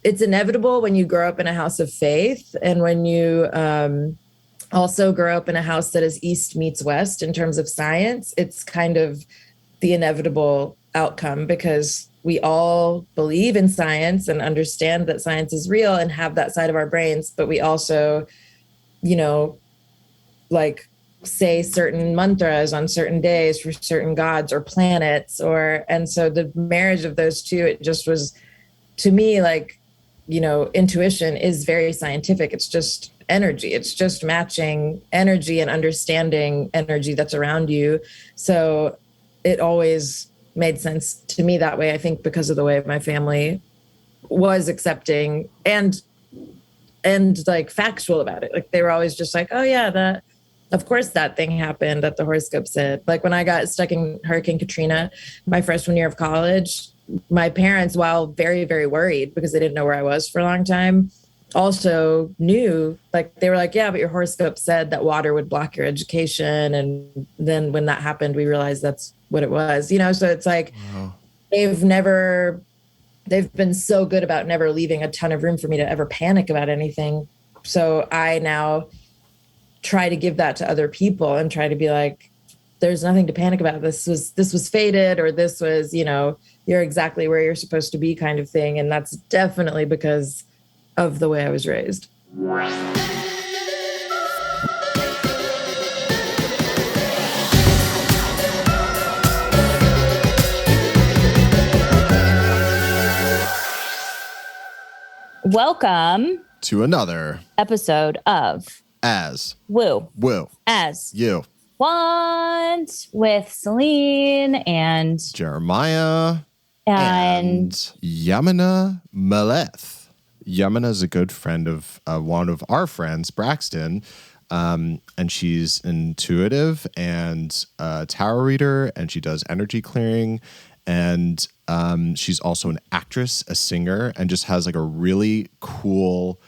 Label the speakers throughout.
Speaker 1: it's inevitable when you grow up in a house of faith, and when you also grow up in a house that is East meets West in terms of science. It's kind of the inevitable outcome, because we all believe in science and understand that science is real and have that side of our brains, but we also, you know, like say certain mantras on certain days for certain gods or planets, and so the marriage of those two, it just was, to me, like, you know, intuition is very scientific. It's just energy. It's just matching energy and understanding energy that's around you. So it always made sense to me that way. I think because of the way my family was accepting and like factual about it. Like they were always just like, oh yeah, that, of course that thing happened that the horoscope said. Like when I got stuck in Hurricane Katrina, my freshman year of college, my parents, while very, very worried because they didn't know where I was for a long time, also knew, like they were like, yeah, but your horoscope said that water would block your education. And then when that happened, we realized that's what it was, you know? So it's like, wow. They've been so good about never leaving a ton of room for me to ever panic about anything. So I now try to give that to other people and try to be like, there's nothing to panic about. This was fated, or this was, you know, you're exactly where you're supposed to be kind of thing. And that's definitely because of the way I was raised.
Speaker 2: Welcome
Speaker 3: to another
Speaker 2: episode of
Speaker 3: As
Speaker 2: Woo.
Speaker 3: As You
Speaker 2: Want, with Celine and
Speaker 3: Jeremiah and Yamuna Meleth. Yamuna is a good friend of one of our friends, Braxton, and she's intuitive and a tarot reader, and she does energy clearing, and she's also an actress, a singer, and just has like a really cool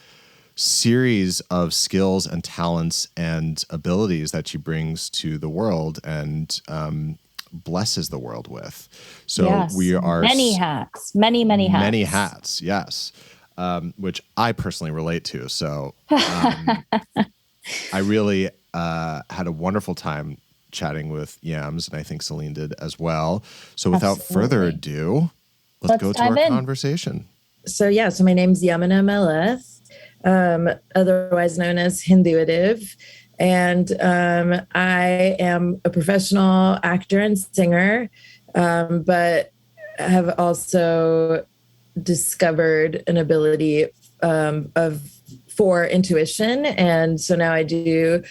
Speaker 3: series of skills and talents and abilities that she brings to the world and blesses the world with. So yes, we are
Speaker 2: many hats.
Speaker 3: Yes. Which I personally relate to. So I really had a wonderful time chatting with Yams, and I think Celine did as well. So without further ado, let's go to our conversation.
Speaker 1: So my name's Yamuna Meleth, otherwise known as Hinduitive. And I am a professional actor and singer, but have also discovered an ability for intuition. And so now I do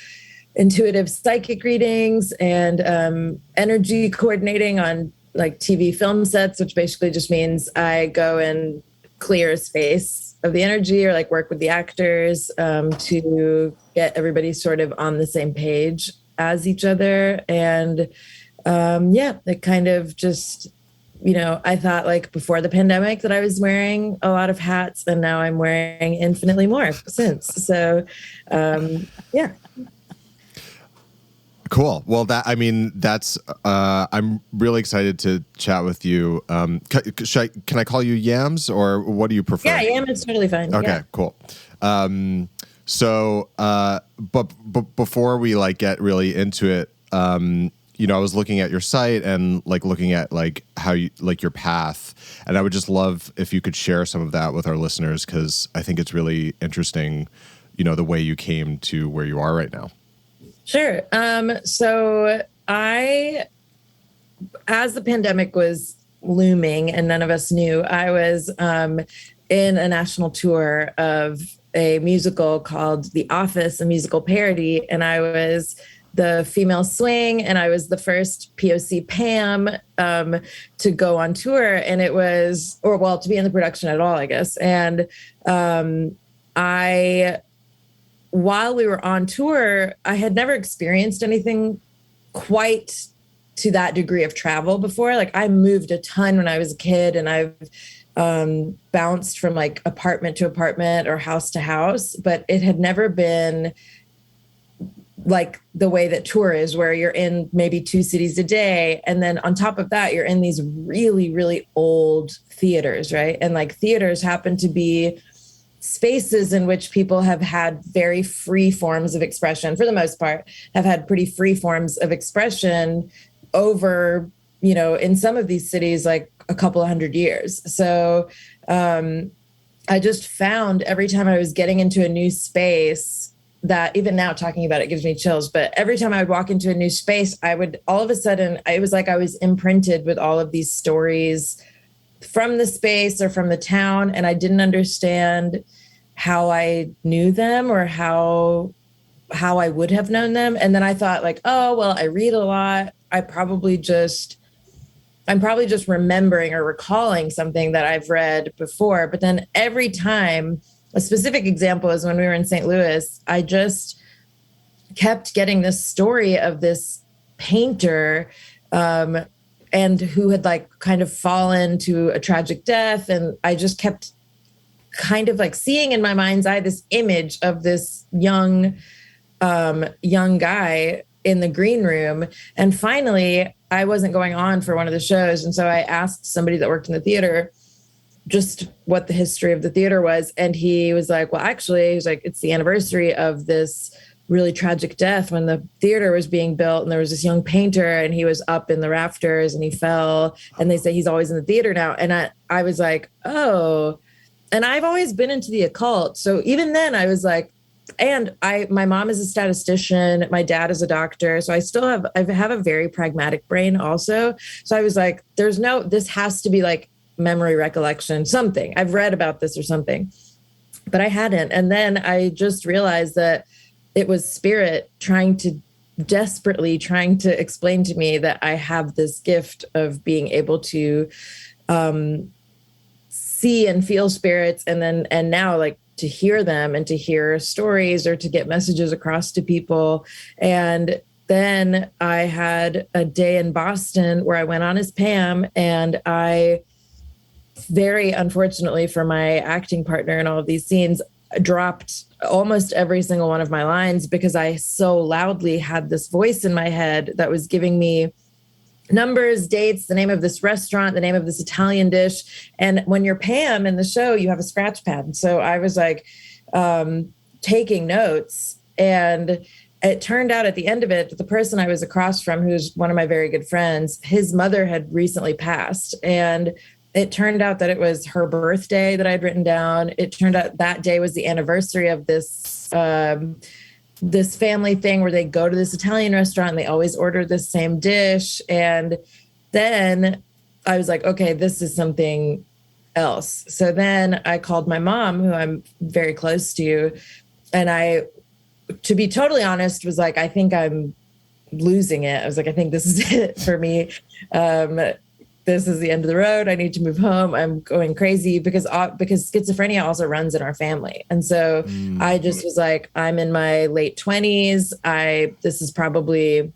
Speaker 1: intuitive psychic readings and energy coordinating on like TV film sets, which basically just means I go and clear a space of the energy or like work with the actors to get everybody sort of on the same page as each other. And it kind of just, you know, I thought like before the pandemic that I was wearing a lot of hats, and now I'm wearing infinitely more since. So,
Speaker 3: Cool. Well, that's, I'm really excited to chat with you. Can I call you Yams, or what do you prefer?
Speaker 1: Yeah, Yam is totally fine.
Speaker 3: Okay, cool. But before we like get really into it, you know, I was looking at your site and like looking at like how you like your path, and I would just love if you could share some of that with our listeners, because I think it's really interesting, you know, the way you came to where you are right now.
Speaker 1: Sure. So as the pandemic was looming and none of us knew, I was in a national tour of a musical called The Office, a musical parody, and I was the female swing, and I was the first POC Pam to go on tour, and it was, to be in the production at all, I guess. And while we were on tour, I had never experienced anything quite to that degree of travel before. Like I moved a ton when I was a kid, and I've bounced from like apartment to apartment or house to house, but it had never been like the way that tour is, where you're in maybe 2 cities a day. And then on top of that, you're in these really, really old theaters, right? And like theaters happen to be spaces in which people have had very free forms of expression, for the most part, have had pretty free forms of expression over, you know, in some of these cities, like a couple of 100 years. So I just found every time I was getting into a new space, that even now talking about it gives me chills, but every time I would walk into a new space, I would all of a sudden, it was like I was imprinted with all of these stories from the space or from the town. And I didn't understand how I knew them or how I would have known them. And then I thought like, oh, well, I read a lot. I'm probably just remembering or recalling something that I've read before. But then every time, a specific example is when we were in St. Louis, I just kept getting this story of this painter and who had like kind of fallen to a tragic death. And I just kept kind of like seeing in my mind's eye this image of this young guy in the green room. And finally, I wasn't going on for one of the shows. And so I asked somebody that worked in the theater just what the history of the theater was. And he was like, well, actually, he's like, it's the anniversary of this really tragic death when the theater was being built. And there was this young painter and he was up in the rafters and he fell. And they say he's always in the theater now. And I was like, oh, and I've always been into the occult. So even then I was like, and my mom is a statistician. My dad is a doctor. So I have a very pragmatic brain also. So I was like, this has to be like memory recollection, something. I've read about this or something, but I hadn't. And then I just realized that it was spirit desperately trying to explain to me that I have this gift of being able to see and feel spirits. And now like to hear them and to hear stories or to get messages across to people. And then I had a day in Boston where I went on as Pam, and I very unfortunately for my acting partner in all of these scenes, dropped almost every single one of my lines because I so loudly had this voice in my head that was giving me numbers, dates, the name of this restaurant, the name of this Italian dish. And when you're Pam in the show, you have a scratch pad. So I was like taking notes, and it turned out at the end of it, the person I was across from, who's one of my very good friends, his mother had recently passed. And it turned out that it was her birthday that I'd written down. It turned out that day was the anniversary of this this family thing where they go to this Italian restaurant and they always order the same dish. And then I was like, okay, this is something else. So then I called my mom, who I'm very close to, and I, to be totally honest, was like, I think I'm losing it. I was like, I think this is it for me. This is the end of the road. I need to move home. I'm going crazy because schizophrenia also runs in our family. And so I just was like, I'm in my late 20s. This is probably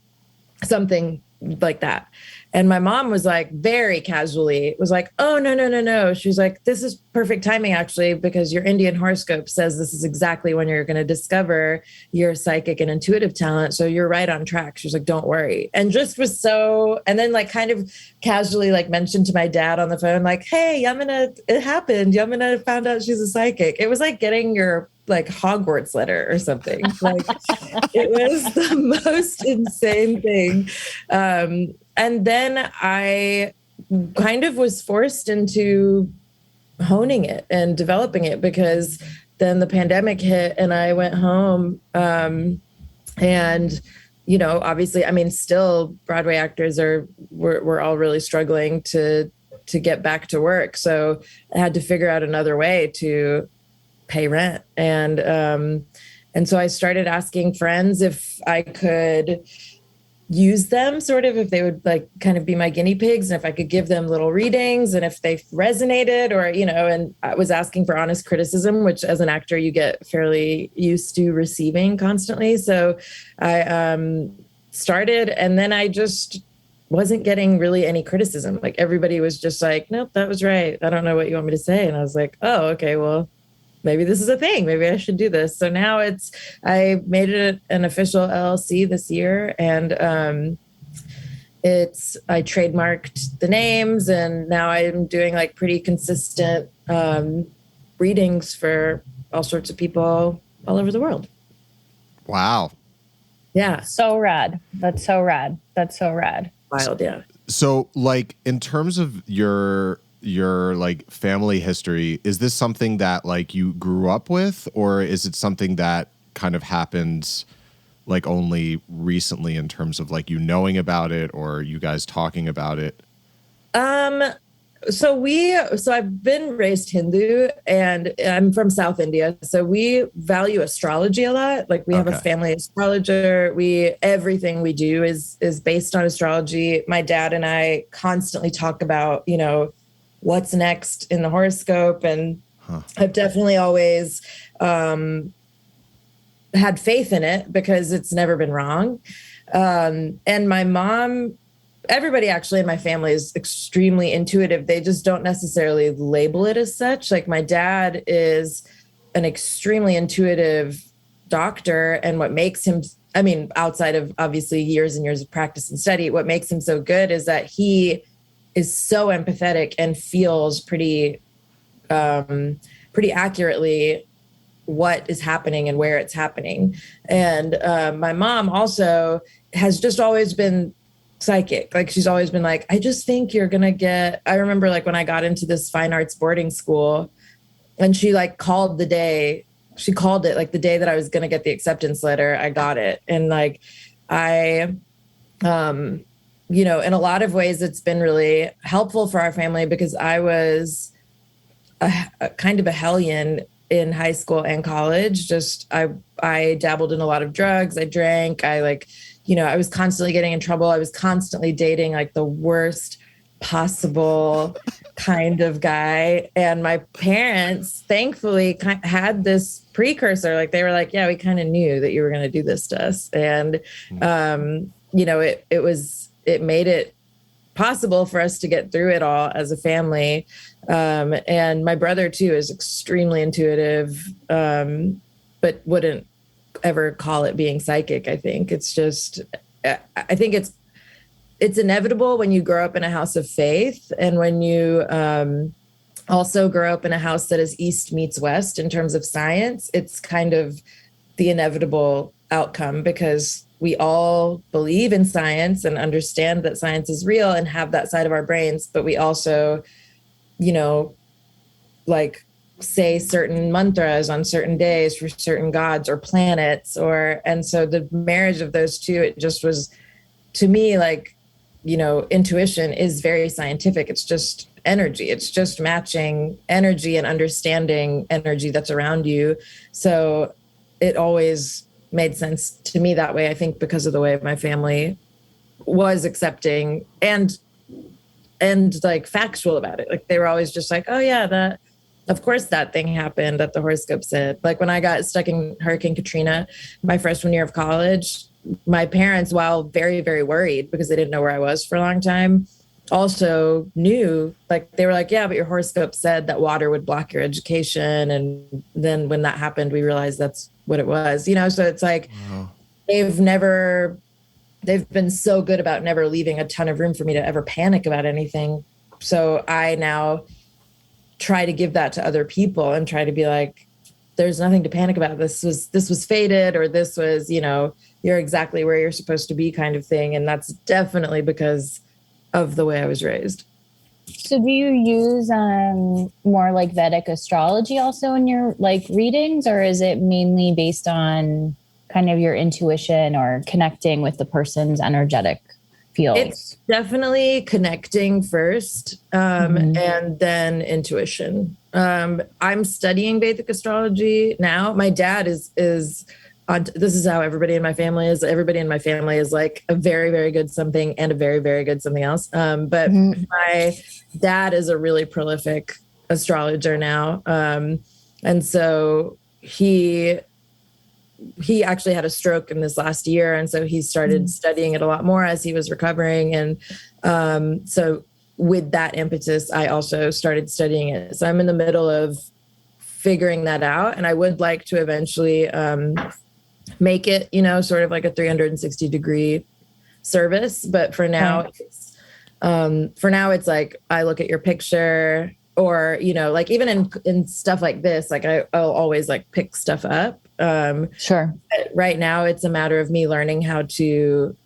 Speaker 1: something like that. And my mom was like, very casually, was like, oh, no. She was like, this is perfect timing, actually, because your Indian horoscope says this is exactly when you're going to discover your psychic and intuitive talent. So you're right on track. She was like, don't worry. And just was so, and then like kind of casually like mentioned to my dad on the phone, like, hey, Yamuna, it happened. Yamuna found out she's a psychic. It was like getting your like Hogwarts letter or something. Like it was the most insane thing. And then I kind of was forced into honing it and developing it, because then the pandemic hit and I went home. And, you know, obviously, I mean, still Broadway actors we're all really struggling to get back to work. So I had to figure out another way to pay rent. And so I started asking friends if I could use them, sort of, if they would like kind of be my guinea pigs, and if I could give them little readings and if they resonated, or, you know, and I was asking for honest criticism, which as an actor, you get fairly used to receiving constantly. So I started, and then I just wasn't getting really any criticism. Like everybody was just like, nope, that was right. I don't know what you want me to say. And I was like, oh, okay, well, maybe this is a thing. Maybe I should do this. So now I made it an official LLC this year, and I trademarked the names, and now I'm doing like pretty consistent readings for all sorts of people all over the world.
Speaker 3: Wow.
Speaker 1: Yeah.
Speaker 2: So rad. That's so rad.
Speaker 1: Wild. Yeah.
Speaker 3: So like in terms of your like family history, is this something that like you grew up with, or is it something that kind of happened like only recently in terms of like you knowing about it or you guys talking about it?
Speaker 1: So I've been raised Hindu, and I'm from South India. So we value astrology a lot. Like we have a family astrologer. Everything we do is based on astrology. My dad and I constantly talk about, what's next in the horoscope. And I've definitely always had faith in it because it's never been wrong. And my mom, everybody actually in my family is extremely intuitive. They just don't necessarily label it as such. Like my dad is an extremely intuitive doctor, and what makes him, outside of obviously years and years of practice and study, what makes him so good is that he is so empathetic and feels pretty accurately what is happening and where it's happening. And my mom also has just always been psychic. Like she's always been like, I just think you're gonna get. I remember like when I got into this fine arts boarding school, and she like called it like the day that I was gonna get the acceptance letter. I got it, and like in a lot of ways it's been really helpful for our family because I was a kind of a hellion in high school and college. Just I dabbled in a lot of drugs. I drank. I was constantly getting in trouble. I was constantly dating like the worst possible kind of guy. And my parents thankfully had this precursor. Like they were like, yeah, we kind of knew that you were going to do this to us. And, it made it possible for us to get through it all as a family. And my brother too is extremely intuitive, but wouldn't ever call it being psychic. I think it's inevitable when you grow up in a house of faith, and when you also grow up in a house that is East meets West in terms of science. It's kind of the inevitable outcome because we all believe in science and understand that science is real and have that side of our brains, but we also, like say certain mantras on certain days for certain gods or planets, and so the marriage of those two, it just was, to me, like, intuition is very scientific. It's just energy. It's just matching energy and understanding energy that's around you. So it always made sense to me that way, I think, because of the way my family was accepting and like factual about it. Like they were always just like, oh yeah, of course that thing happened that the horoscope said. Like when I got stuck in Hurricane Katrina, my freshman year of college, my parents, while very, very worried because they didn't know where I was for a long time, also knew, like they were like, yeah, but your horoscope said that water would block your education. And then when that happened, we realized that's what it was, so it's like, wow. They've been so good about never leaving a ton of room for me to ever panic about anything. So I now try to give that to other people and try to be like, there's nothing to panic about. This was fated, or this was, you're exactly where you're supposed to be kind of thing. And that's definitely because of the way I was raised.
Speaker 2: So do you use more like Vedic astrology also in your like readings, or is it mainly based on kind of your intuition or connecting with the person's energetic fields?
Speaker 1: It's definitely connecting first, and then intuition. I'm studying Vedic astrology now. My dad is this is how everybody in my family is. Everybody in my family is like a very, very good something and a very, very good something else. But my dad is a really prolific astrologer now. And so he actually had a stroke in this last year. And so he started studying it a lot more as he was recovering. And so with that impetus, I also started studying it. So I'm in the middle of figuring that out. And I would like to eventually make it, sort of like a 360-degree service. But for now, it's like I look at your picture, or like even in stuff like this, like I'll always like pick stuff up.
Speaker 2: Sure.
Speaker 1: Right now, it's a matter of me learning how to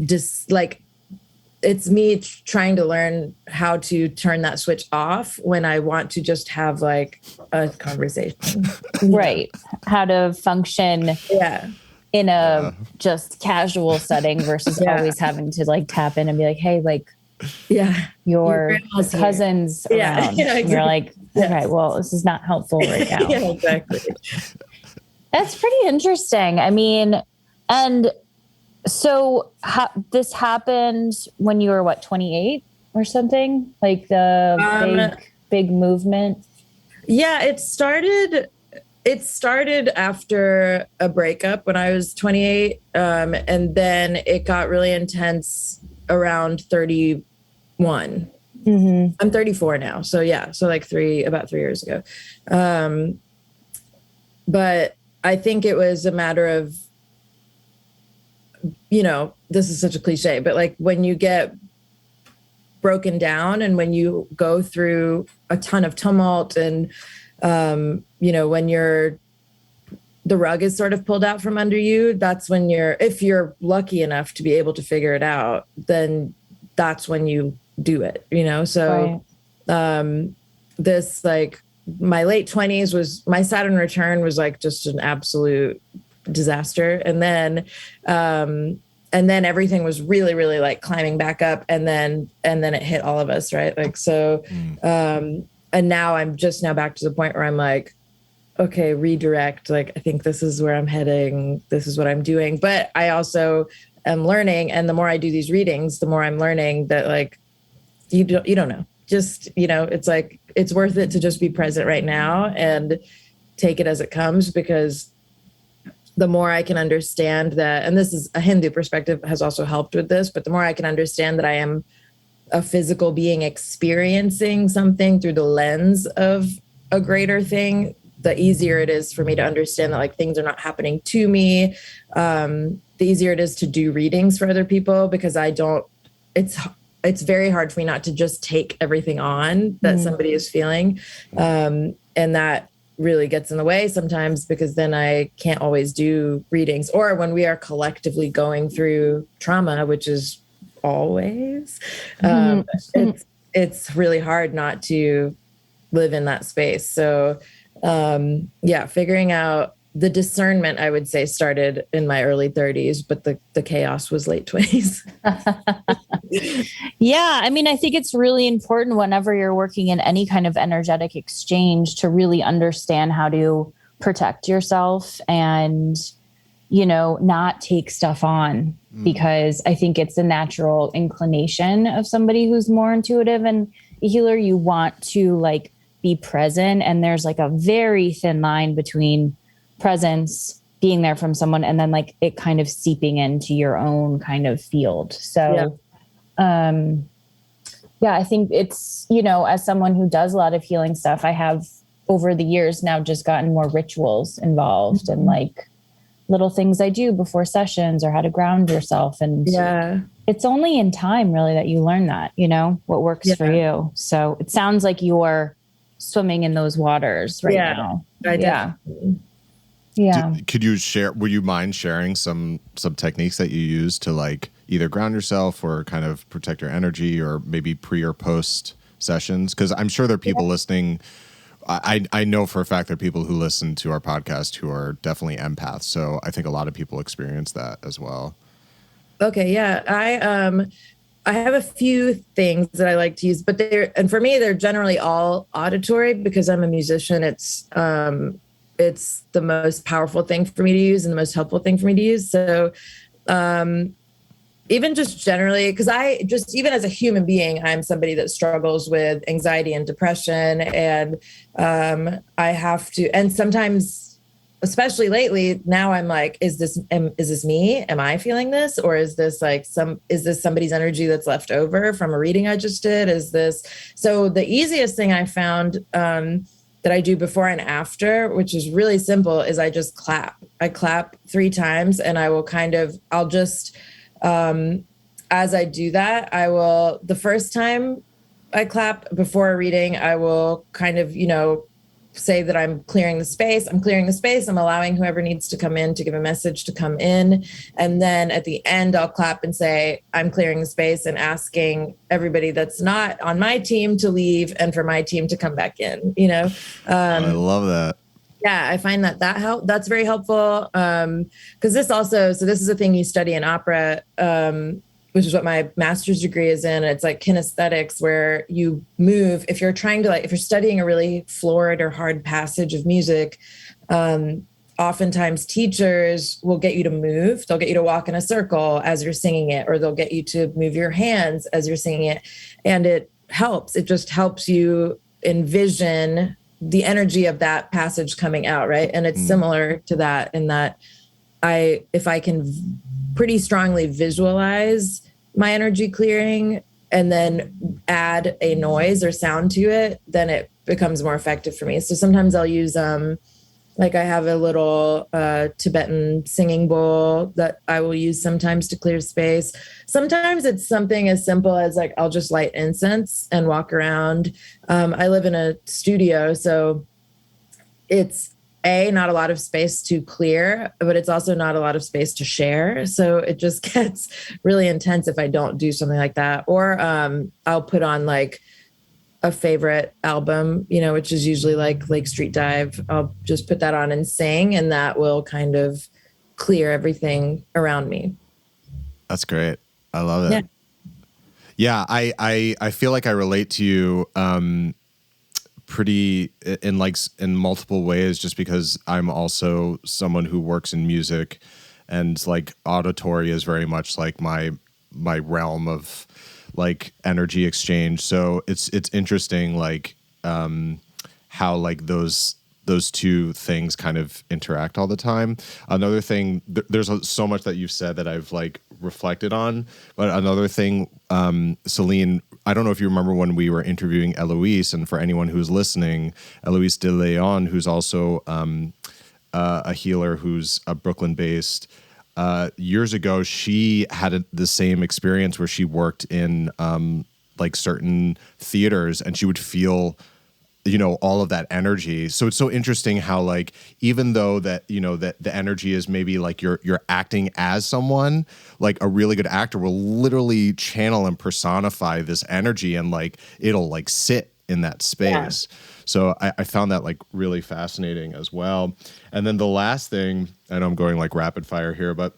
Speaker 1: just like, it's me trying to learn how to turn that switch off when I want to just have like a conversation.
Speaker 2: Right. How to function in a just casual setting versus always having to like tap in and be like, hey, like, your cousin's around.
Speaker 1: Exactly.
Speaker 2: And you're like, okay, well, this is not helpful right now.
Speaker 1: Yeah, exactly.
Speaker 2: That's pretty interesting. I mean, and so this happened when you were 28 or something, like the big movement.
Speaker 1: Yeah, it started after a breakup when I was 28. And then it got really intense around 31. Mm-hmm. I'm 34 now. So yeah. So like about 3 years ago. But I think it was a matter of, this is such a cliche, but like when you get broken down and when you go through a ton of tumult and, when the rug is sort of pulled out from under you, that's when if you're lucky enough to be able to figure it out, then that's when you do it, So, this like my late 20s my Saturn return was like just an absolute disaster. And then everything was really, really like climbing back up. And then it hit all of us. Right. Like, so, and now I'm just now back to the point where I'm like, okay, redirect. Like, I think this is where I'm heading. This is what I'm doing. But I also am learning. And the more I do these readings, the more I'm learning that like, you don't know, just, it's like, it's worth it to just be present right now and take it as it comes, because the more I can understand that, and this is a Hindu perspective has also helped with this, but the more I can understand that I am a physical being experiencing something through the lens of a greater thing, the easier it is for me to understand that like things are not happening to me. The easier it is to do readings for other people, because it's very hard for me not to just take everything on that somebody is feeling. And that really gets in the way sometimes, because then I can't always do readings, or when we are collectively going through trauma, which is always, it's really hard not to live in that space. So, figuring out the discernment, I would say, started in my early 30s, but the chaos was late 20s.
Speaker 2: Yeah. I mean, I think it's really important whenever you're working in any kind of energetic exchange to really understand how to protect yourself and, not take stuff on, because I think it's a natural inclination of somebody who's more intuitive and a healer. You want to like be present. And there's like a very thin line between presence, being there from someone, and then like it kind of seeping into your own kind of field. So, I think it's, as someone who does a lot of healing stuff, I have over the years now just gotten more rituals involved and like little things I do before sessions, or how to ground yourself. And it's only in time really that you learn that, what works for you. So it sounds like you're swimming in those waters right now. Yeah.
Speaker 3: Would you mind sharing some techniques that you use to like either ground yourself or kind of protect your energy, or maybe pre or post sessions? Because I'm sure there are people listening. I know for a fact there are people who listen to our podcast who are definitely empaths. So I think a lot of people experience that as well.
Speaker 1: Okay. Yeah. I have a few things that I like to use, but for me, they're generally all auditory, because I'm a musician. It's the most powerful thing for me to use and the most helpful thing for me to use. So, even just generally, because even as a human being, I'm somebody that struggles with anxiety and depression, and I have to, and sometimes, especially lately, now I'm like, is this me? Am I feeling this? Or is this like is this somebody's energy that's left over from a reading I just did? So the easiest thing I found, that I do before and after, which is really simple, is I just clap. I clap 3 times, and I'll just, as I do that, the first time I clap before a reading, I will kind of, say that I'm clearing the space. I'm allowing whoever needs to come in to give a message to come in. And then at the end, I'll clap and say, I'm clearing the space and asking everybody that's not on my team to leave and for my team to come back in,
Speaker 3: I love that.
Speaker 1: Yeah, I find that's very helpful. Because this is a thing you study in opera, which is what my master's degree is in. It's like kinesthetics, where you move. If you're studying a really florid or hard passage of music, oftentimes teachers will get you to move. They'll get you to walk in a circle as you're singing it, or they'll get you to move your hands as you're singing it. And it helps. It just helps you envision the energy of that passage coming out, right? And it's similar to that in that if I can pretty strongly visualize my energy clearing and then add a noise or sound to it, then it becomes more effective for me. So sometimes I'll use, I have a little Tibetan singing bowl that I will use sometimes to clear space. Sometimes it's something as simple as I'll just light incense and walk around. I live in a studio, so it's not a lot of space to clear, but it's also not a lot of space to share. So it just gets really intense if I don't do something like that. Or I'll put on a favorite album, which is usually Lake Street Dive. I'll just put that on and sing, and that will kind of clear everything around me. That's
Speaker 3: great. I love it. Yeah, I feel like I relate to you pretty in multiple ways, just because I'm also someone who works in music, and auditory is very much my realm of energy exchange. So it's interesting how those two things kind of interact all the time. Another thing, there's so much that you've said that I've reflected on, but another thing, Celine, I don't know if you remember when we were interviewing Eloise, and for anyone who's listening, Eloise de Leon, who's also a healer who's Brooklyn based. Years ago, she had the same experience where she worked in certain theaters, and she would feel all of that energy. So it's so interesting how even though that that the energy is maybe you're acting as someone, a really good actor will literally channel and personify this energy, and it'll sit in that space. Yeah. So I found that really fascinating as well. And then the last thing, I know I'm going rapid fire here, but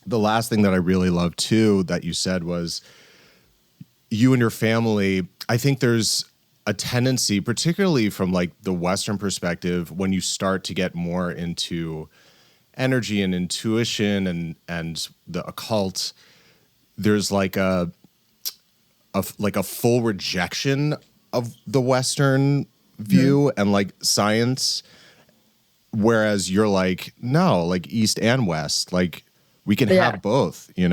Speaker 3: the last thing that I really loved too that you said was you and your family. I think there's a tendency, particularly from the Western perspective, when you start to get more into energy and intuition and the occult, there's a full rejection of the Western view and science, whereas you're no, East and West, we can have both, and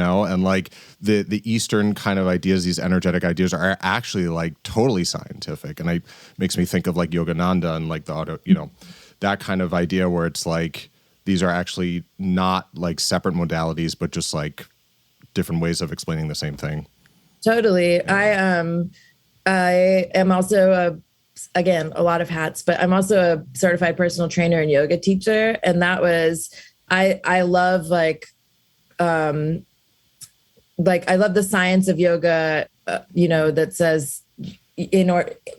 Speaker 3: the Eastern kind of ideas, these energetic ideas are actually totally scientific. And it makes me think of Yogananda and the auto, that kind of idea where it's these are actually not separate modalities, but just different ways of explaining the same thing.
Speaker 1: Totally. I am also again, a lot of hats, but I'm also a certified personal trainer and yoga teacher. And that was, I love I love the science of yoga, that says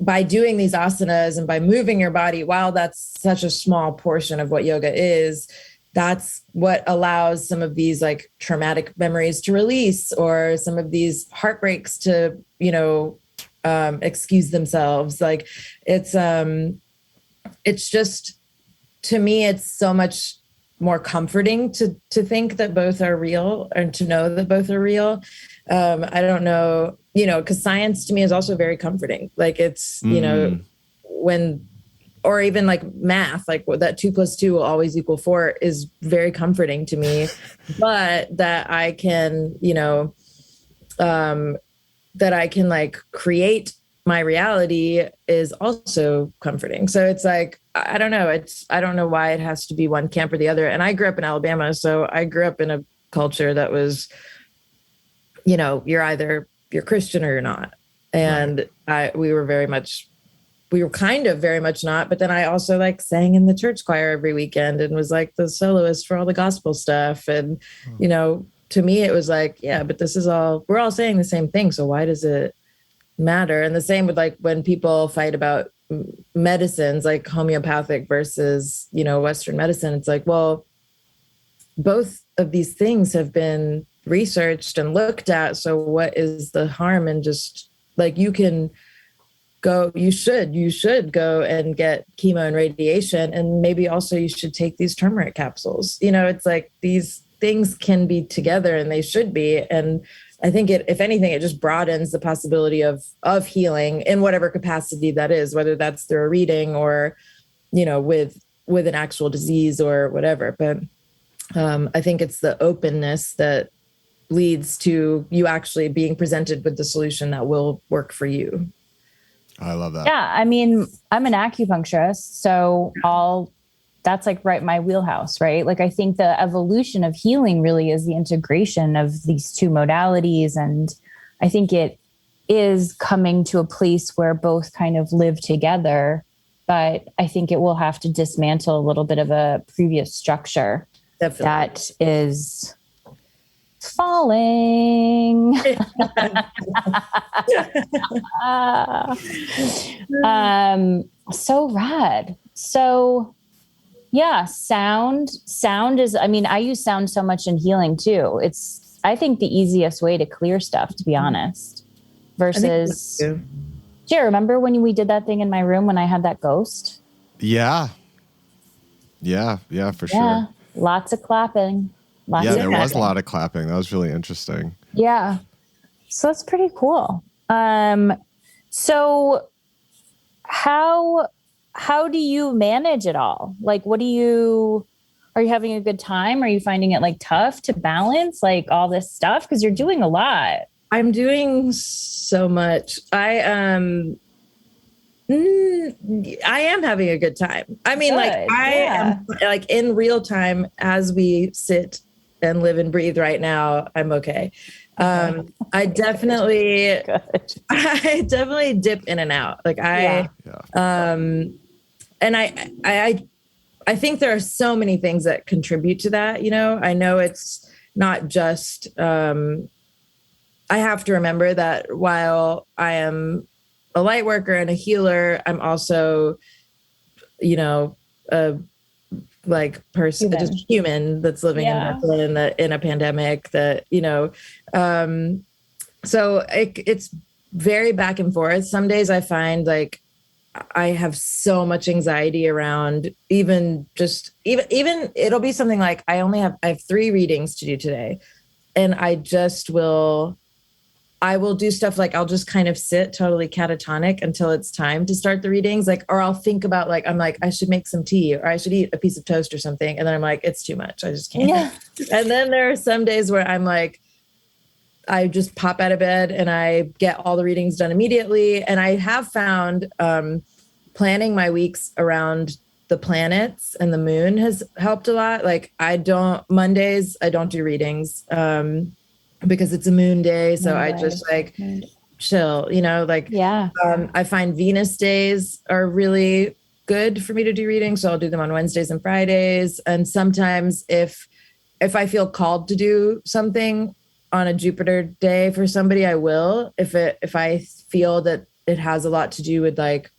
Speaker 1: by doing these asanas and by moving your body, while that's such a small portion of what yoga is, that's what allows some of these traumatic memories to release, or some of these heartbreaks to, excuse themselves. It's just, to me, it's so much more comforting to think that both are real, and to know that both are real. I don't know, because science to me is also very comforting. It's, when, or even math, that 2 + 2 will always equal 4 is very comforting to me. But that I can, that I can create my reality is also comforting. So it's like, I don't know. I don't know why it has to be one camp or the other. And I grew up in Alabama. So I grew up in a culture that was, you're Christian or you're not. And we were kind of very much not. But then I also like sang in the church choir every weekend and was like the soloist for all the gospel stuff. And, to me, it was like, yeah, but we're all saying the same thing. So why does it matter? And the same with like when people fight about medicines, like homeopathic versus, Western medicine, it's like, well, both of these things have been researched and looked at. So what is the harm in just like, you should go and get chemo and radiation. And maybe also you should take these turmeric capsules. It's like these things can be together and they should be. And I think if anything, it just broadens the possibility of healing in whatever capacity that is, whether that's through a reading or, with an actual disease or whatever. But I think it's the openness that leads to you actually being presented with the solution that will work for you.
Speaker 3: I love that.
Speaker 2: Yeah. I mean, I'm an acupuncturist, so that's like right in my wheelhouse, right? Like, I think the evolution of healing really is the integration of these two modalities. And I think it is coming to a place where both kind of live together, but I think it will have to dismantle a little bit of a previous structure that is falling. So rad. So yeah, sound is, I mean, I use sound so much in healing too. It's, I think, the easiest way to clear stuff, to be honest, versus, do you remember when we did that thing in my room when I had that ghost?
Speaker 3: Yeah, for sure.
Speaker 2: Lots of clapping.
Speaker 3: There was a lot of clapping. That was really interesting.
Speaker 2: Yeah. So that's pretty cool. So how do you manage it all? Like, are you having a good time? Are you finding it like tough to balance like all this stuff? Because you're doing a lot.
Speaker 1: I'm doing so much. I am having a good time. I mean, I am like in real time as we sit and live and breathe right now. I'm okay. I definitely dip in and out. Like and I think there are so many things that contribute to that. I know it's not just, I have to remember that while I am a light worker and a healer, I'm also, a person, just human that's living in a pandemic that, so it's very back and forth. Some days I find like I have so much anxiety around even it'll be something like I have 3 readings to do today. And I will do stuff like I'll just kind of sit totally catatonic until it's time to start the readings. Like, or I'll think about like, I'm like, I should make some tea or I should eat a piece of toast or something. And then I'm like, it's too much. I just can't. Yeah. And then there are some days where I'm like, I just pop out of bed and I get all the readings done immediately. And I have found planning my weeks around the planets and the moon has helped a lot. Like Mondays, I don't do readings because it's a moon day. So I just like chill, I find Venus days are really good for me to do readings. So I'll do them on Wednesdays and Fridays. And sometimes if I feel called to do something on a Jupiter day for somebody, I will, if I feel that it has a lot to do with like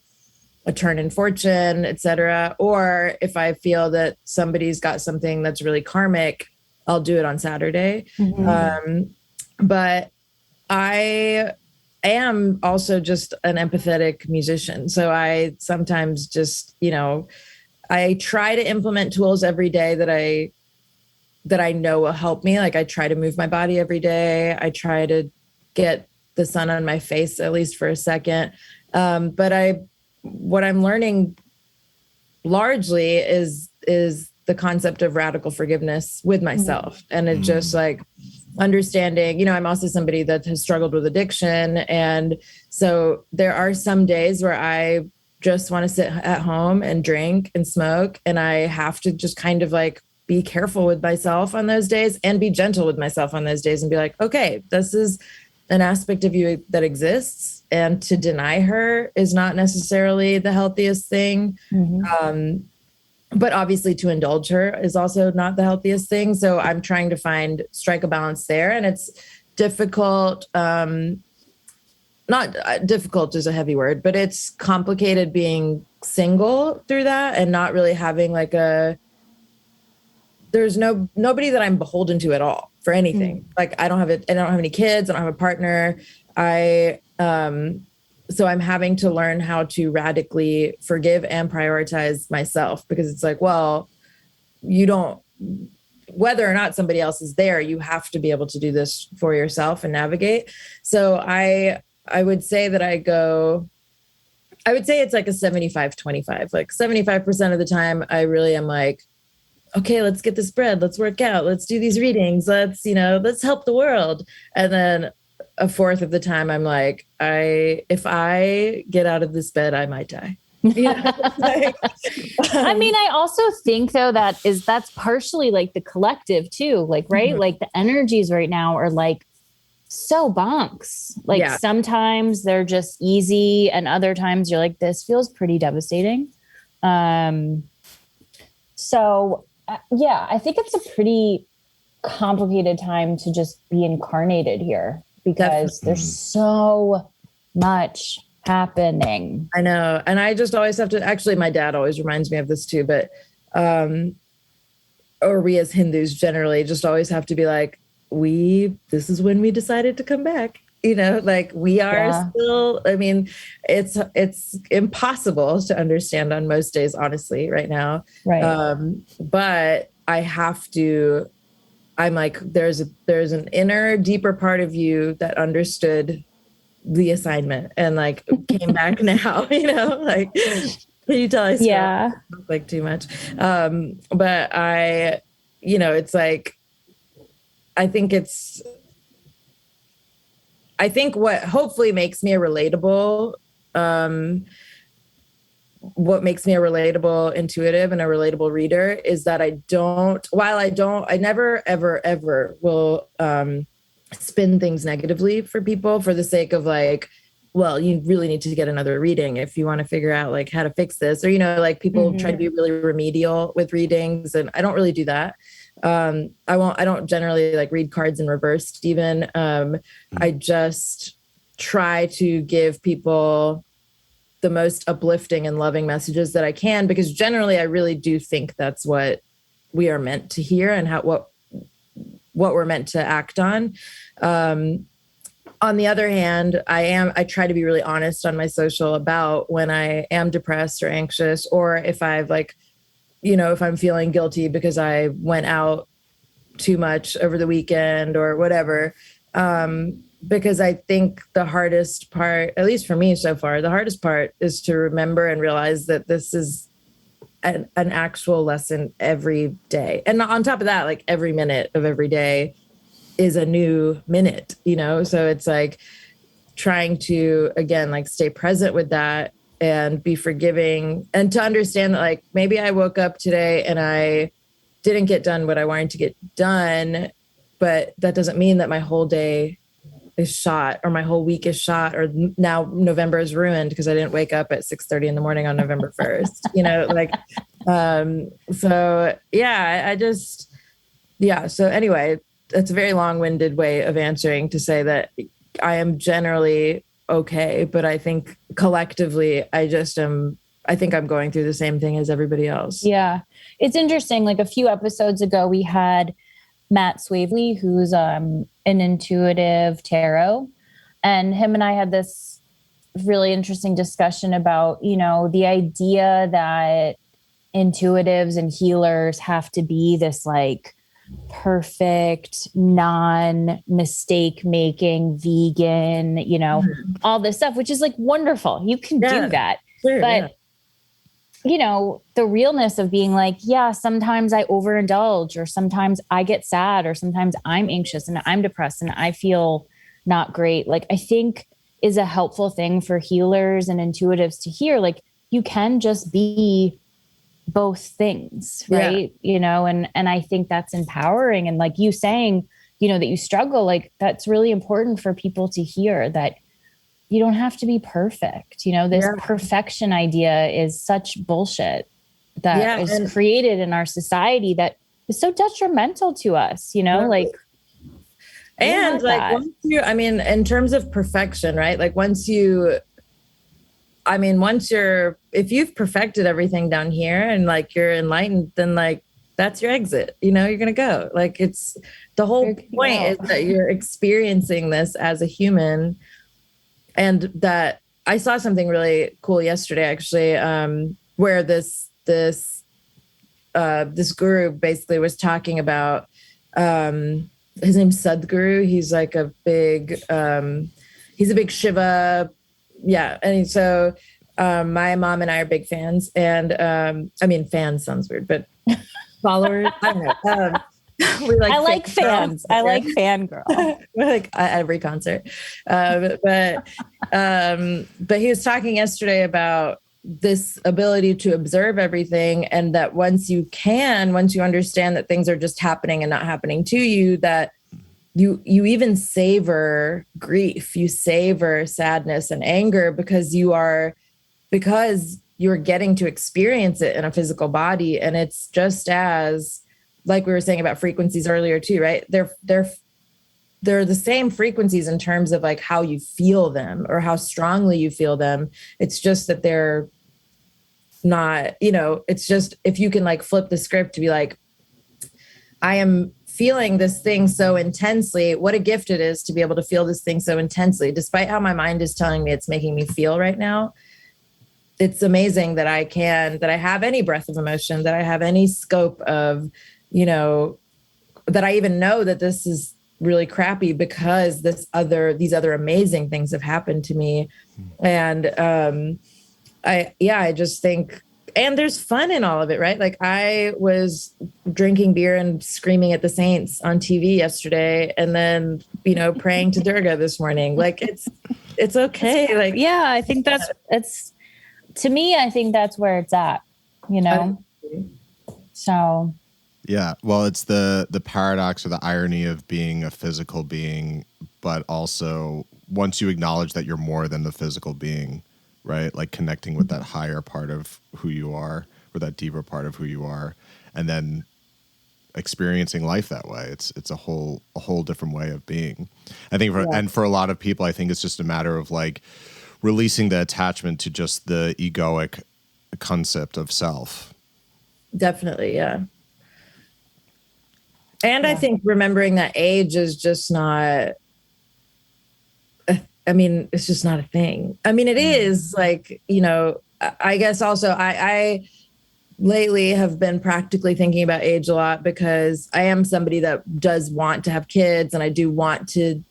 Speaker 1: a turn in fortune, etc. Or if I feel that somebody's got something that's really karmic, I'll do it on Saturday. Mm-hmm. But I am also just an empathetic musician. So I sometimes just, I try to implement tools every day that I know will help me. Like I try to move my body every day. I try to get the sun on my face, at least for a second. But what I'm learning largely is the concept of radical forgiveness with myself. And it just like, understanding, you know, I'm also somebody that has struggled with addiction. And so there are some days where I just want to sit at home and drink and smoke. And I have to just kind of like be careful with myself on those days and be gentle with myself on those days and be like, okay, this is an aspect of you that exists. And to deny her is not necessarily the healthiest thing. But obviously to indulge her is also not the healthiest thing. So I'm trying to strike a balance there. And it's difficult. Not difficult is a heavy word, but it's complicated being single through that and not really having like there's nobody that I'm beholden to at all for anything. Like I don't have any kids. I don't have a partner. So I'm having to learn how to radically forgive and prioritize myself, because it's like, well, whether or not somebody else is there, you have to be able to do this for yourself and navigate. So I would say that I would say it's like a 75-25, like 75% of the time I really am like, okay, let's get this bread. Let's work out. Let's do these readings. Let's help the world. And then a fourth of the time I'm like, if I get out of this bed, I might die.
Speaker 2: I mean, I also think though, that's partially like the collective too, like, right. Like the energies right now are like so bonks. Like sometimes they're just easy. And other times you're like, this feels pretty devastating. So I think it's a pretty complicated time to just be incarnated here, because there's so much happening.
Speaker 1: I know. And I just always have to, actually, my dad always reminds me of this too, but, or we as Hindus generally just always have to be like, this is when we decided to come back. You know, like we are still, I mean, it's impossible to understand on most days, honestly, right now.
Speaker 2: Right.
Speaker 1: But I'm like, there's an inner, deeper part of you that understood the assignment and like came back now, you know, like, can you tell I spoke like too much? But it's like, I think what hopefully makes me a relatable, intuitive and a relatable reader is that I never, ever, ever will spin things negatively for people for the sake of like, well, you really need to get another reading if you want to figure out like how to fix this, or, you know, like people try to be really remedial with readings. And I don't really do that. I don't generally like read cards in reverse even. I just try to give people the most uplifting and loving messages that I can, because generally I really do think that's what we are meant to hear and what we're meant to act on. On the other hand, I try to be really honest on my social about when I am depressed or anxious, or if I've like, you know, if I'm feeling guilty because I went out too much over the weekend or whatever. Because I think the hardest part, at least for me so far, the hardest part is to remember and realize that this is an actual lesson every day. And on top of that, like every minute of every day is a new minute, you know? So it's like trying to, again, like stay present with that and be forgiving, and to understand that like maybe I woke up today and I didn't get done what I wanted to get done, but that doesn't mean that my whole day is shot or my whole week is shot, or now November is ruined because I didn't wake up at 6:30 in the morning on November 1st, you know, like, so yeah, so anyway, that's a very long-winded way of answering to say that I am generally okay, but I think collectively I think I'm going through the same thing as everybody else.
Speaker 2: Yeah. It's interesting. Like a few episodes ago, we had Matt Swavely, who's an intuitive tarot. And him and I had this really interesting discussion about, you know, the idea that intuitives and healers have to be this like perfect, non-mistake making, vegan, you know, all this stuff, which is like wonderful. You can do that.
Speaker 1: Sure,
Speaker 2: but you know, the realness of being like, yeah, sometimes I overindulge, or sometimes I get sad, or sometimes I'm anxious and I'm depressed and I feel not great. Like, I think is a helpful thing for healers and intuitives to hear. Like, you can just be both things, right? You know, and I think that's empowering. And like you saying, you know, that you struggle, like that's really important for people to hear, that you don't have to be perfect. You know, this perfection idea is such bullshit that is created in our society that is so detrimental to us, you know, like.
Speaker 1: And like, once you, I mean, in terms of perfection, right? Like once you're, if you've perfected everything down here and like you're enlightened, then like that's your exit, you know, you're going to go. Like, it's the whole point is that you're experiencing this as a human. And that I saw something really cool yesterday, actually, where this guru basically was talking about, his name's Sadhguru. He's like a big Shiva. Yeah. And so, my mom and I are big fans, and, I mean, fans sounds weird, but followers, I don't know.
Speaker 2: I like fans. I like fangirl.
Speaker 1: We're like at every concert. But he was talking yesterday about this ability to observe everything, and that once you understand that things are just happening and not happening to you, that you even savor grief, you savor sadness and anger because you're getting to experience it in a physical body. And it's just as, like we were saying about frequencies earlier too, right? They're the same frequencies in terms of like how you feel them or how strongly you feel them. It's just that they're not, you know, it's just if you can like flip the script to be like, I am feeling this thing so intensely. What a gift it is to be able to feel this thing so intensely, despite how my mind is telling me it's making me feel right now. It's amazing that I have any breadth of emotion, that I have any scope of, you know, that I even know that this is really crappy because these other amazing things have happened to me. And I just think, and there's fun in all of it, right? Like I was drinking beer and screaming at the saints on TV yesterday, and then, you know, praying to Durga this morning. Like it's okay. Like,
Speaker 2: yeah, I think to me, I think that's where it's at, you know? So.
Speaker 3: Yeah. Well, it's the paradox or the irony of being a physical being, but also once you acknowledge that you're more than the physical being, right? Like connecting with that higher part of who you are, or that deeper part of who you are, and then experiencing life that way. It's a whole different way of being. I think for a lot of people, I think it's just a matter of like releasing the attachment to just the egoic concept of self.
Speaker 1: Definitely. Yeah. And I think remembering that age is just not, I mean, it's just not a thing. I mean, it is like, you know, I guess also I lately have been practically thinking about age a lot because I am somebody that does want to have kids, and I do want to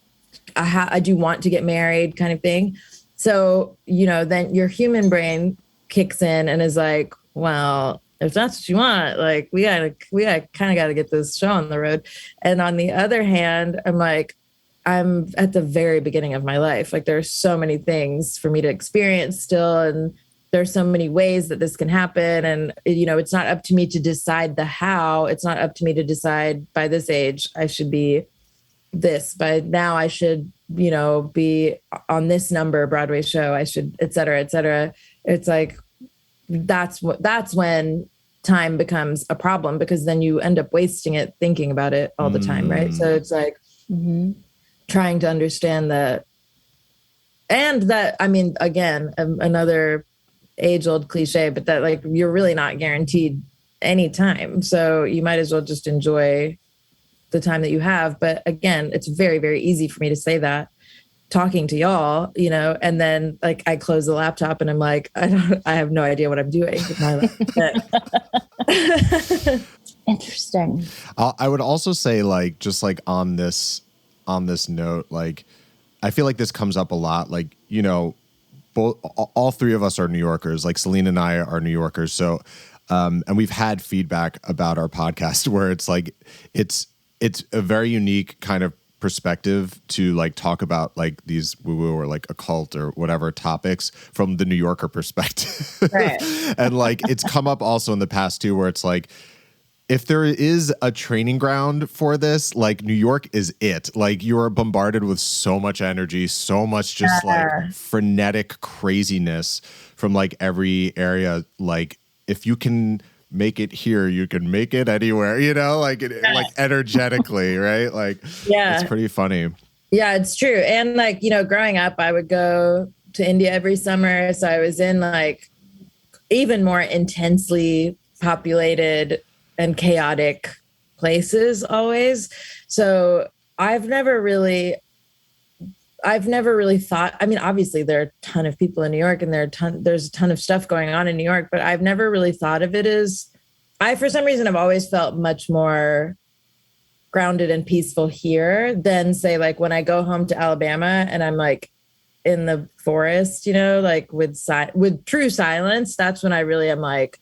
Speaker 1: get married kind of thing. So, you know, then your human brain kicks in and is like, well, if that's what you want, like we kind of got to get this show on the road. And on the other hand, I'm like, I'm at the very beginning of my life. Like there's so many things for me to experience still. And there's so many ways that this can happen. And, you know, it's not up to me to decide the how. It's not up to me to decide by this age, I should be this. By now I should, you know, be on this number Broadway show. I should, et cetera, et cetera. It's like, that's when time becomes a problem, because then you end up wasting it thinking about it all the time. Right. So it's like trying to understand that. And that, I mean, again, another age-old cliche, but that like, you're really not guaranteed any time. So you might as well just enjoy the time that you have. But again, it's very, very easy for me to say that talking to y'all, you know, and then like I close the laptop and I'm like, I have no idea what I'm doing with my life.
Speaker 2: Interesting.
Speaker 3: I would also say like, just like on this note, like, I feel like this comes up a lot. Like, you know, all three of us are New Yorkers. Like Celine and I are New Yorkers. So, and we've had feedback about our podcast where it's like, it's a very unique kind of perspective to like talk about like these woo-woo or like occult or whatever topics from the New Yorker perspective.
Speaker 1: Right.
Speaker 3: And like, it's come up also in the past too, where it's like, if there is a training ground for this, like New York is it. Like you are bombarded with so much energy, so much just like frenetic craziness from like every area. Like if you can make it here, you can make it anywhere, you know, like like energetically, right? Like it's pretty funny.
Speaker 1: Yeah, it's true. And like, you know, growing up, I would go to India every summer. So I was in like even more intensely populated and chaotic places always. So I've never really thought, I mean, obviously there are a ton of people in New York and there's a ton of stuff going on in New York, but I've never really thought of it as, for some reason, I've always felt much more grounded and peaceful here than say like when I go home to Alabama and I'm like in the forest, you know, like with true silence. That's when I really am like,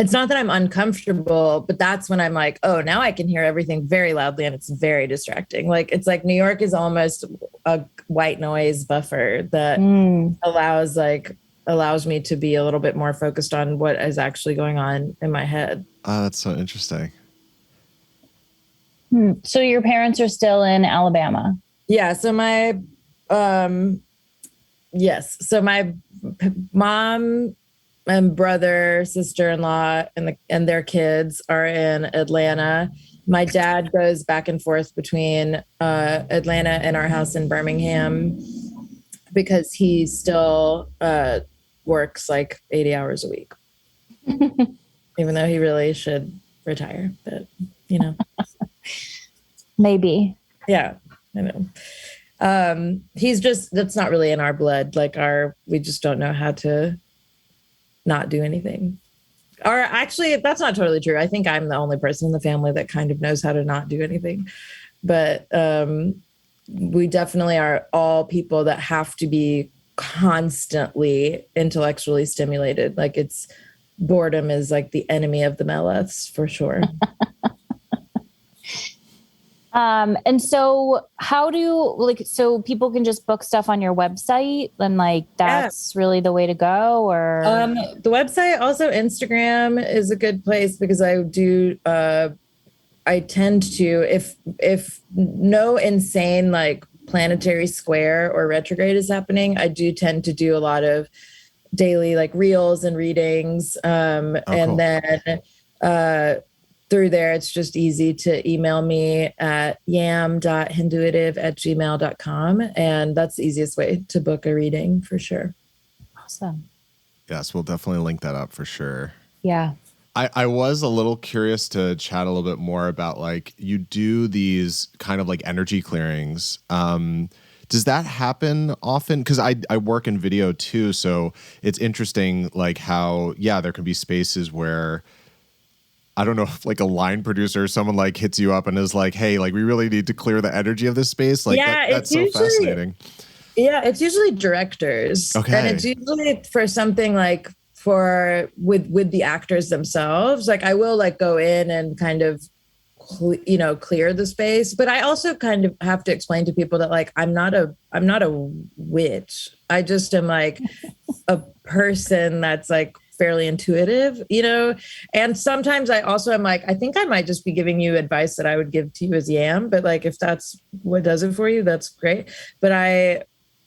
Speaker 1: it's not that I'm uncomfortable, but that's when I'm like, oh, now I can hear everything very loudly and it's very distracting. Like, it's like New York is almost a white noise buffer that allows me to be a little bit more focused on what is actually going on in my head.
Speaker 3: Oh, that's so interesting.
Speaker 2: So your parents are still in Alabama?
Speaker 1: Yeah. So my, yes. So my mom and brother, sister-in-law, and their kids are in Atlanta. My dad goes back and forth between Atlanta and our house in Birmingham because he still works like 80 hours a week, even though he really should retire. But, you know.
Speaker 2: Maybe.
Speaker 1: Yeah, I know. That's not really in our blood. Like we just don't know how to not do anything. Or actually, that's not totally true. I think I'm the only person in the family that kind of knows how to not do anything. But we definitely are all people that have to be constantly intellectually stimulated. Like boredom is like the enemy of the Meleths for sure.
Speaker 2: And so so people can just book stuff on your website and like, that's really the way to go, or?
Speaker 1: The website, also Instagram is a good place because I tend to, if no insane like planetary square or retrograde is happening, I do tend to do a lot of daily like reels and readings. And cool. Then, through there, it's just easy to email me at yam.hinduitive@gmail.com. And that's the easiest way to book a reading for sure.
Speaker 2: Awesome.
Speaker 3: Yes, we'll definitely link that up for sure.
Speaker 2: Yeah.
Speaker 3: I was a little curious to chat a little bit more about like, you do these kind of like energy clearings. Does that happen often? Because I work in video too. So it's interesting like how, there can be spaces where, I don't know if like a line producer or someone like hits you up and is like, hey, like we really need to clear the energy of this space. Like that's so fascinating.
Speaker 1: Yeah, it's usually directors. Okay. And it's usually for something like with the actors themselves. Like I will like go in and kind of, clear the space. But I also kind of have to explain to people that like, I'm not a witch. I just am like a person that's like fairly intuitive, and sometimes I also am like, I think I might just be giving you advice that I would give to you as Yam, but like, if that's what does it for you, that's great. But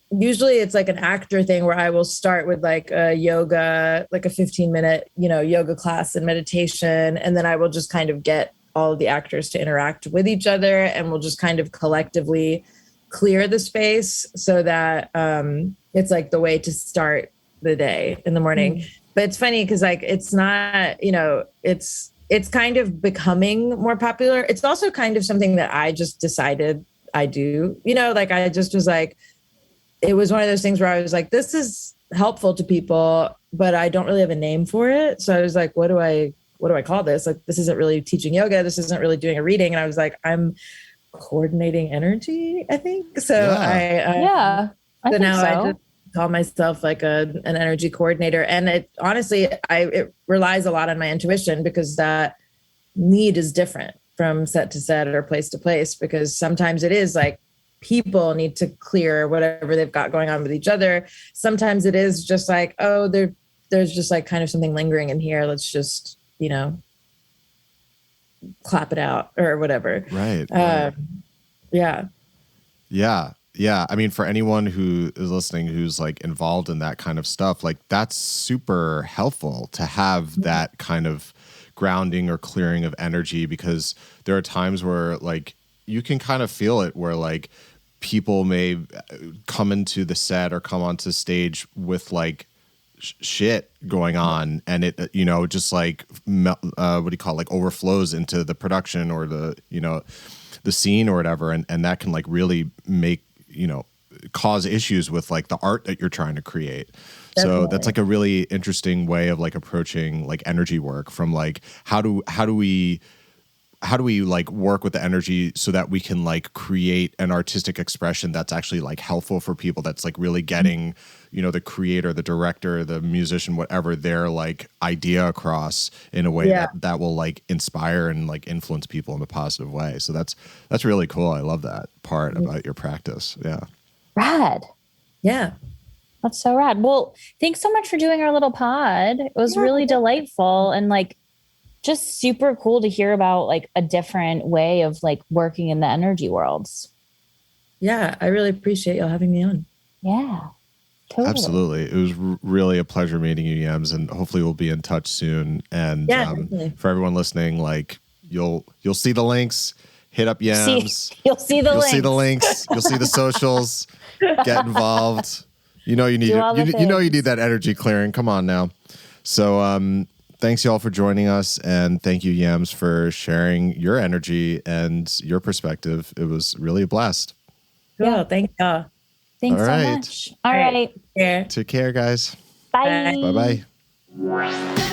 Speaker 1: usually it's like an actor thing where I will start with like a yoga, like a 15-minute, yoga class and meditation. And then I will just kind of get all of the actors to interact with each other and we'll just kind of collectively clear the space so that it's like the way to start the day in the morning. Mm. But it's funny because like it's not, it's kind of becoming more popular. It's also kind of something that I just decided I do, like I just was like, it was one of those things where I was like, this is helpful to people, but I don't really have a name for it. So I was like, what do I call this? Like, this isn't really teaching yoga. This isn't really doing a reading. And I was like, I'm coordinating energy, I think. So
Speaker 2: I think so.
Speaker 1: call myself like an energy coordinator. And it honestly, it relies a lot on my intuition, because that need is different from set to set or place to place, because sometimes it is like people need to clear whatever they've got going on with each other. Sometimes it is just like, oh, there's just like kind of something lingering in here. Let's just, clap it out or whatever.
Speaker 3: Right.
Speaker 1: Yeah.
Speaker 3: Yeah. Yeah. I mean, for anyone who is listening, who's like involved in that kind of stuff, like that's super helpful to have that kind of grounding or clearing of energy, because there are times where like you can kind of feel it, where like people may come into the set or come onto stage with like shit going on, and it just like what do you call it, like overflows into the production or the the scene or whatever, and that can like really make cause issues with like the art that you're trying to create. Definitely. So that's like a really interesting way of like approaching like energy work, from like how do we like work with the energy so that we can like create an artistic expression that's actually like helpful for people, that's like really getting the creator, the director, the musician, whatever, their like idea across in a way that will like inspire and like influence people in a positive way. So that's really cool. I love that part about your practice. Yeah.
Speaker 2: Rad.
Speaker 1: Yeah.
Speaker 2: That's so rad. Well, thanks so much for doing our little pod. It was really delightful, and like just super cool to hear about like a different way of like working in the energy worlds.
Speaker 1: Yeah, I really appreciate y'all having me on.
Speaker 2: Yeah, totally.
Speaker 3: Absolutely. It was really a pleasure meeting you, Yams, and hopefully we'll be in touch soon. And for everyone listening, like you'll see the links. Hit up Yams.
Speaker 2: You'll see the
Speaker 3: links. You'll see the socials. Get involved. You need you need that energy clearing. Come on now. So thanks y'all for joining us, and thank you, Yams, for sharing your energy and your perspective. It was really a blast.
Speaker 1: Cool. Thank y'all.
Speaker 2: Thanks so much. All right.
Speaker 1: Yeah.
Speaker 3: Take care, guys.
Speaker 2: Bye.
Speaker 3: Bye-bye.